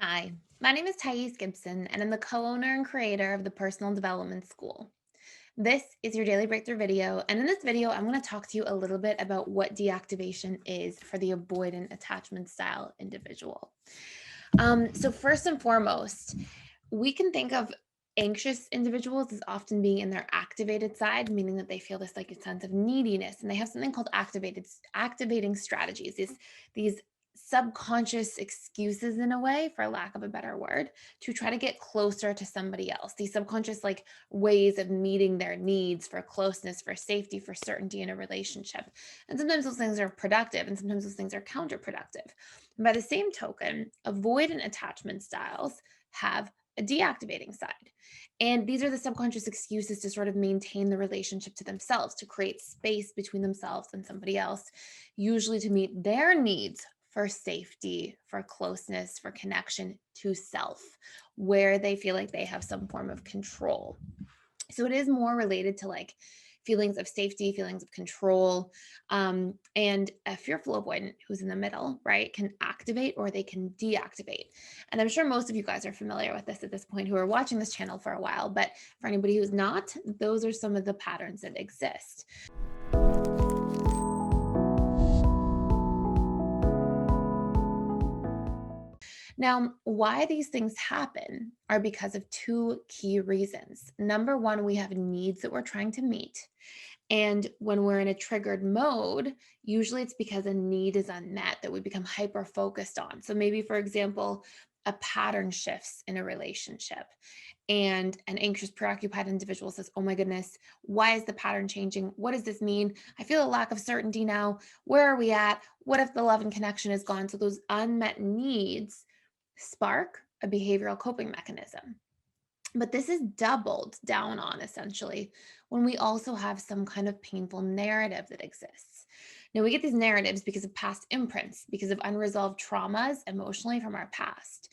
Hi, my name is Gibson, and I'm the co-owner and creator of the Personal Development School. This is your daily breakthrough video, and in this video, I'm going to talk to you a little bit about what deactivation is for the avoidant attachment style individual. So first and foremost, we can think of anxious individuals as often being in their activated side, meaning that they feel this like a sense of neediness, and they have something called activating strategies. These subconscious excuses, in a way, for lack of a better word, to try to get closer to somebody else. These subconscious like ways of meeting their needs for closeness, for safety, for certainty in a relationship. And sometimes those things are productive, and sometimes those things are counterproductive. And by the same token, avoidant attachment styles have a deactivating side. And these are the subconscious excuses to sort of maintain the relationship to themselves, to create space between themselves and somebody else, usually to meet their needs for safety, for closeness, for connection to self, where they feel like they have some form of control. So it is more related to like feelings of safety, feelings of control. And a fearful avoidant who's in the middle, right, can activate or they can deactivate. And I'm sure most of you guys are familiar with this at this point who are watching this channel for a while. But for anybody who's not, those are some of the patterns that exist. Now, why these things happen are because of two key reasons. Number one, we have needs that we're trying to meet. And when we're in a triggered mode, usually it's because a need is unmet that we become hyper focused on. So maybe, for example, a pattern shifts in a relationship and an anxious, preoccupied individual says, "Oh my goodness, why is the pattern changing? What does this mean? I feel a lack of certainty now. Where are we at? What if the love and connection is gone?" So those unmet needs spark a behavioral coping mechanism. But this is doubled down on essentially when we also have some kind of painful narrative that exists. Now, we get these narratives because of past imprints, because of unresolved traumas emotionally from our past.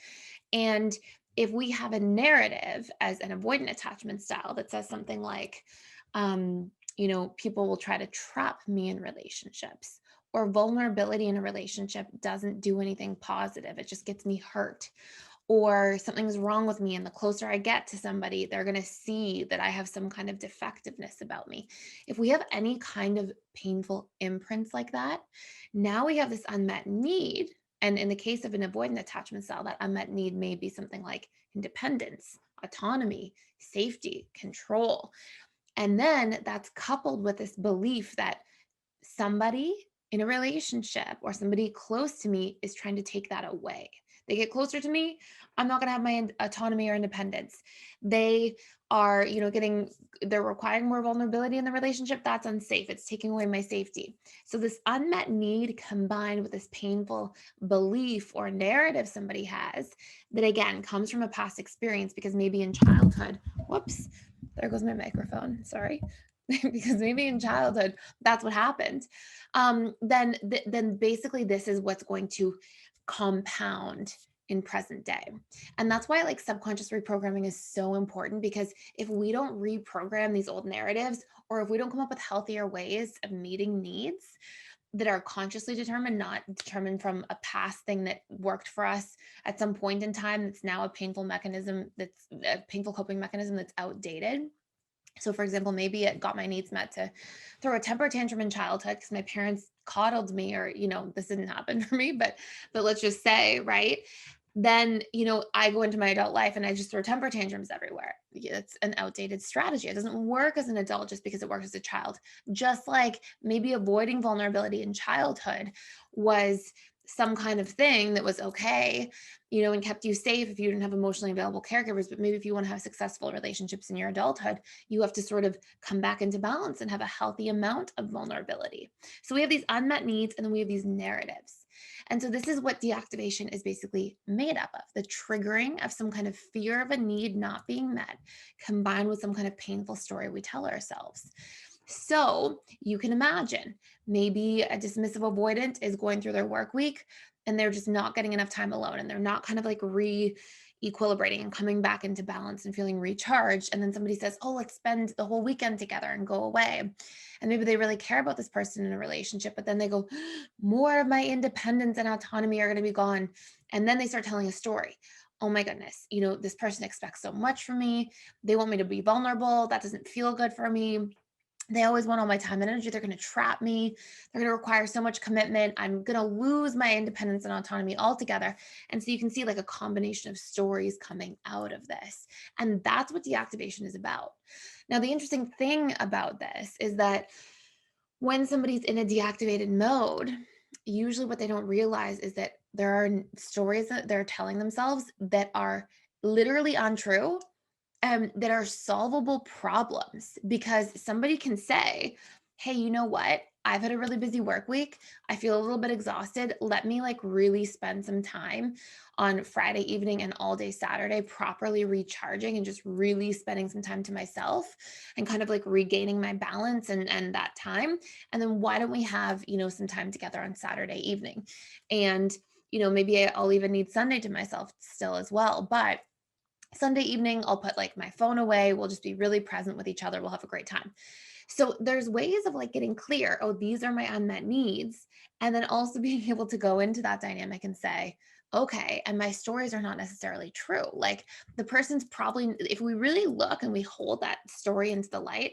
And if we have a narrative as an avoidant attachment style that says something like, people will try to trap me in relationships, or vulnerability in a relationship doesn't do anything positive, it just gets me hurt, or something's wrong with me. And the closer I get to somebody, they're going to see that I have some kind of defectiveness about me. If we have any kind of painful imprints like that, now we have this unmet need. And in the case of an avoidant attachment style, that unmet need may be something like independence, autonomy, safety, control. And then that's coupled with this belief that somebody in a relationship or somebody close to me is trying to take that away. They get closer to me, I'm not going to have my autonomy or independence. They are, they're requiring more vulnerability in the relationship. That's unsafe. It's taking away my safety. So, this unmet need combined with this painful belief or narrative somebody has that, again, comes from a past experience because maybe in childhood, whoops, there goes my microphone. Sorry. Because maybe in childhood, that's what happened. Then basically this is what's going to compound in present day. And that's why like subconscious reprogramming is so important, because if we don't reprogram these old narratives, or if we don't come up with healthier ways of meeting needs that are consciously determined, not determined from a past thing that worked for us at some point in time, that's now a painful mechanism, that's a painful coping mechanism that's outdated. So, for example, maybe it got my needs met to throw a temper tantrum in childhood because my parents coddled me, or this didn't happen for me, but let's just say, right? Then I go into my adult life and I just throw temper tantrums everywhere. It's an outdated strategy. It doesn't work as an adult just because it worked as a child. Just like maybe avoiding vulnerability in childhood was some kind of thing that was okay, and kept you safe if you didn't have emotionally available caregivers. But maybe if you want to have successful relationships in your adulthood, you have to sort of come back into balance and have a healthy amount of vulnerability. So we have these unmet needs and then we have these narratives. And so this is what deactivation is basically made up of: the triggering of some kind of fear of a need not being met, combined with some kind of painful story we tell ourselves. So you can imagine maybe a dismissive avoidant is going through their work week and they're just not getting enough time alone, and they're not kind of like re-equilibrating and coming back into balance and feeling recharged. And then somebody says, "Oh, let's spend the whole weekend together and go away." And maybe they really care about this person in a relationship, but then they go, "More of my independence and autonomy are going to be gone." And then they start telling a story. oh my goodness, this person expects so much from me. They want me to be vulnerable. That doesn't feel good for me. They always want all my time and energy. They're going to trap me. They're going to require so much commitment. I'm going to lose my independence and autonomy altogether. And so you can see like a combination of stories coming out of this. And that's what deactivation is about. Now, the interesting thing about this is that when somebody's in a deactivated mode, usually what they don't realize is that there are stories that they're telling themselves that are literally untrue, that are solvable problems, because somebody can say, hey, you know what? I've had a really busy work week. I feel a little bit exhausted. Let me like really spend some time on Friday evening and all day Saturday properly recharging and just really spending some time to myself and kind of like regaining my balance and that time. And then why don't we have, some time together on Saturday evening? And maybe I'll even need Sunday to myself still as well. But Sunday evening, I'll put like my phone away. We'll just be really present with each other. We'll have a great time. So there's ways of like getting clear. Oh, these are my unmet needs. And then also being able to go into that dynamic and say, okay, and my stories are not necessarily true. Like the person's probably, if we really look and we hold that story into the light,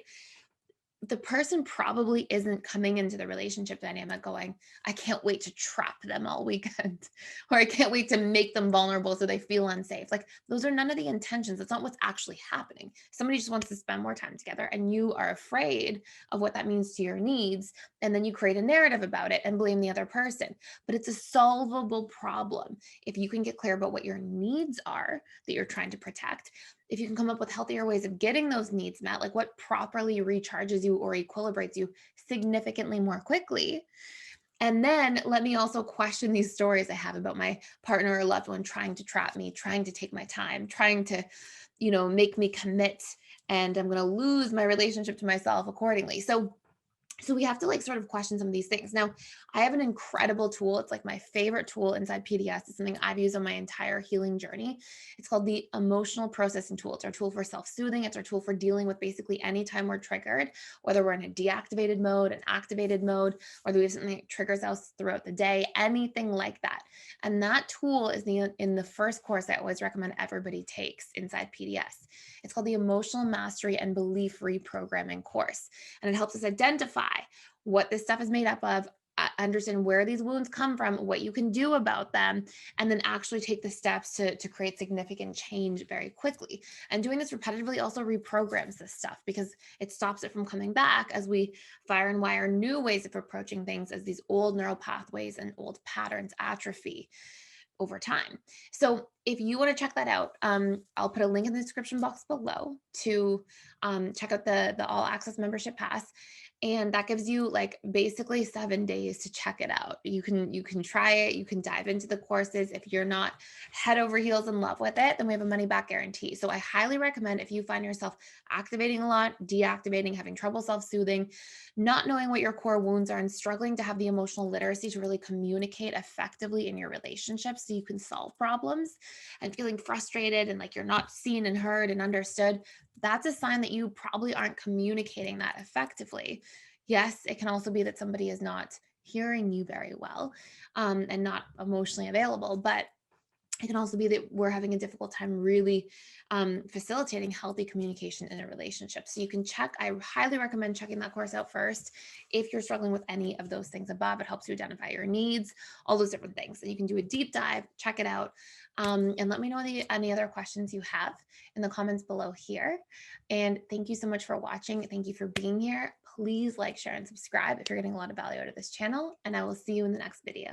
the person probably isn't coming into the relationship dynamic going, I can't wait to trap them all weekend, or I can't wait to make them vulnerable so they feel unsafe. Like, those are none of the intentions. That's not what's actually happening. Somebody just wants to spend more time together, and you are afraid of what that means to your needs. And then you create a narrative about it and blame the other person. But it's a solvable problem if you can get clear about what your needs are that you're trying to protect, if you can come up with healthier ways of getting those needs met, like what properly recharges you or equilibrates you significantly more quickly. And then let me also question these stories I have about my partner or loved one trying to trap me, trying to take my time, trying to, make me commit, and I'm going to lose my relationship to myself accordingly. So we have to like sort of question some of these things. Now, I have an incredible tool. It's like my favorite tool inside PDS. It's something I've used on my entire healing journey. It's called the emotional processing tool. It's our tool for self-soothing. It's our tool for dealing with basically any time we're triggered, whether we're in a deactivated mode, an activated mode, whether we have something that triggers us throughout the day, anything like that. And that tool is in the first course I always recommend everybody takes inside PDS. It's called the Emotional Mastery and Belief Reprogramming course. And it helps us identify what this stuff is made up of, understand where these wounds come from, what you can do about them, and then actually take the steps to create significant change very quickly. And doing this repetitively also reprograms this stuff, because it stops it from coming back as we fire and wire new ways of approaching things as these old neural pathways and old patterns atrophy over time. So if you want to check that out, I'll put a link in the description box below to check out the all access membership pass. And that gives you like basically 7 days to check it out. You can try it. You can dive into the courses. If you're not head over heels in love with it, then we have a money back guarantee. So I highly recommend, if you find yourself activating a lot, deactivating, having trouble self-soothing, not knowing what your core wounds are, and struggling to have the emotional literacy to really communicate effectively in your relationships so you can solve problems, and feeling frustrated and like you're not seen and heard and understood, that's a sign that you probably aren't communicating that effectively. Yes, it can also be that somebody is not hearing you very well, and not emotionally available, but it can also be that we're having a difficult time really facilitating healthy communication in a relationship. So I highly recommend checking that course out first. If you're struggling with any of those things above, it helps you identify your needs, all those different things. And you can do a deep dive, check it out. And let me know any other questions you have in the comments below here. And thank you so much for watching. Thank you for being here. Please like, share, and subscribe if you're getting a lot of value out of this channel. And I will see you in the next video.